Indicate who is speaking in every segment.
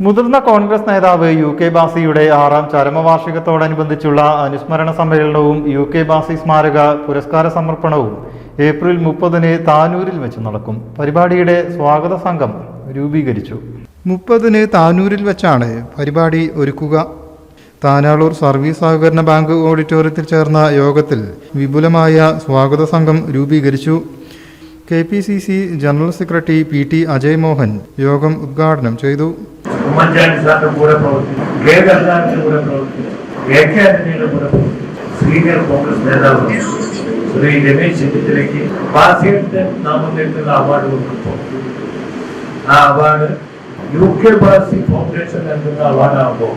Speaker 1: മുതിർന്ന കോൺഗ്രസ് നേതാവ് UK ബാസിയുടെ 6ാം ചരമവാർഷികത്തോടനുബന്ധിച്ചുള്ള അനുസ്മരണ സമ്മേളനവും UK ബാസി സ്മാരക പുരസ്കാര സമർപ്പണവും ഏപ്രിൽ 30-ന് താനൂരിൽ വെച്ച് നടക്കും. പരിപാടിയുടെ സ്വാഗത സംഘം രൂപീകരിച്ചു. 30-ന് താനൂരിൽ വെച്ചാണ് പരിപാടി ഒരുക്കുക. താനാളൂർ സർവീസ് സഹകരണ ബാങ്ക് ഓഡിറ്റോറിയത്തിൽ ചേർന്ന യോഗത്തിൽ വിപുലമായ സ്വാഗത സംഘം രൂപീകരിച്ചു. KPCC general secretary PT Ajay Mohan യോഗം ഉദ്ഘാടനം ചെയ്തു.
Speaker 2: സീനിയർ കോൺഗ്രസ് നേതാവ് ശ്രീ രമേശ് ചെന്നിത്തലയ്ക്ക് ബാസിയുടെ നാമത്തിൽ അവാർഡ് കൊടുക്കുമ്പോൾ ആ അവാർഡ് UK ബാസി ഫൗണ്ടേഷൻ നൽകുന്ന അവാർഡാകുമ്പോൾ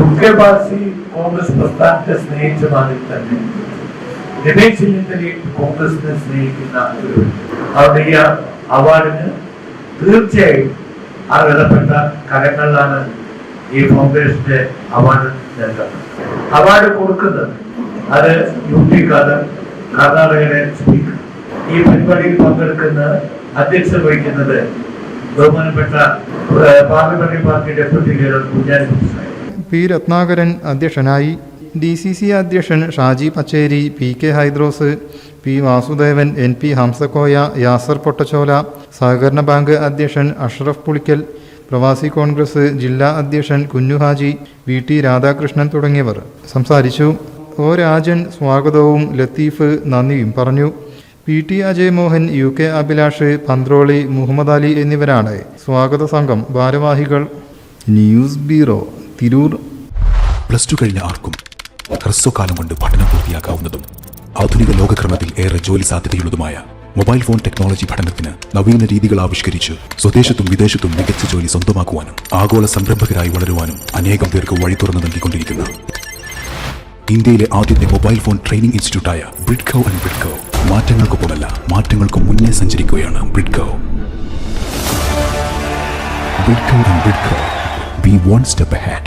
Speaker 2: UK ബാസി കോൺഗ്രസ് പ്രസ്ഥാനത്തെ സ്നേഹിച്ച മാതിരി തന്നെ രമേശ് ചെന്നിത്തലയെ കോൺഗ്രസിനെ സ്നേഹിക്കുന്ന അവരുടെ ഈ അവാർഡിന് തീർച്ചയായും ആ വിലപ്പെട്ട കരങ്ങളിലാണ് ഈ ഫൗണ്ടേഷന്റെ അവാർഡ് നൽകുന്നത്. അവാർഡ് കൊടുക്കുന്നത് അത് UP കർണാടകയുടെ സ്പീക്കർ. ഈ പരിപാടിയിൽ പങ്കെടുക്കുന്ന അധ്യക്ഷത വഹിക്കുന്നത് ബഹുമാനപ്പെട്ട parliamentary party deputy leader Kunhali
Speaker 1: P. Ratnakaran അധ്യക്ഷനായി. DCC അധ്യക്ഷൻ Shaji Pacheri, PK Hydros, P. Vasudevan, NP Hamsakoya, Yasar Pottachola, സഹകരണ ബാങ്ക് അധ്യക്ഷൻ അഷ്റഫ് പുളിക്കൽ, പ്രവാസി കോൺഗ്രസ് ജില്ലാ അധ്യക്ഷൻ കുഞ്ഞുഹാജി, VT രാധാകൃഷ്ണൻ തുടങ്ങിയവർ സംസാരിച്ചു. O. രാജൻ സ്വാഗതവും ലത്തീഫ് നന്ദിയും പറഞ്ഞു. PT അജയ് മോഹൻ, UK അഭിലാഷ്, പന്ത്രോളി, മുഹമ്മദ് അലി എന്നിവരാണ് സ്വാഗത സംഘം ഭാരവാഹികൾ. News bureau, Tirur.
Speaker 3: +2 കഴിഞ്ഞ ആർക്കും ഹ്രസ്വകാലം കൊണ്ട് പഠനം പൂർത്തിയാക്കാവുന്നതും ആധുനിക ലോകക്രമത്തിൽ ഏറെ ജോലി സാധ്യതയുള്ളതുമായ മൊബൈൽ ഫോൺ ടെക്നോളജി പഠനത്തിന് നവീന രീതികൾ ആവിഷ്കരിച്ച് സ്വദേശത്തും വിദേശത്തും മികച്ച ജോലി സ്വന്തമാക്കുവാനും ആഗോള സംരംഭകരായി വളരുവാനും അനേകം പേർക്ക് വഴി തുറന്നു നൽകിക്കൊണ്ടിരിക്കുന്ന ഇന്ത്യയിലെ ആദ്യത്തെ മൊബൈൽ ഫോൺ ട്രെയിനിംഗ് ഇൻസ്റ്റിറ്റ്യൂട്ടായ ബ്രിഡ്കോ ആൻഡ് ബ്രിഡ്കോ മാറ്റങ്ങൾക്കൊപ്പമല്ല, മാറ്റങ്ങൾക്ക് മുന്നേ സഞ്ചരിക്കുകയാണ്. Bridco and Bridco, be one step ahead.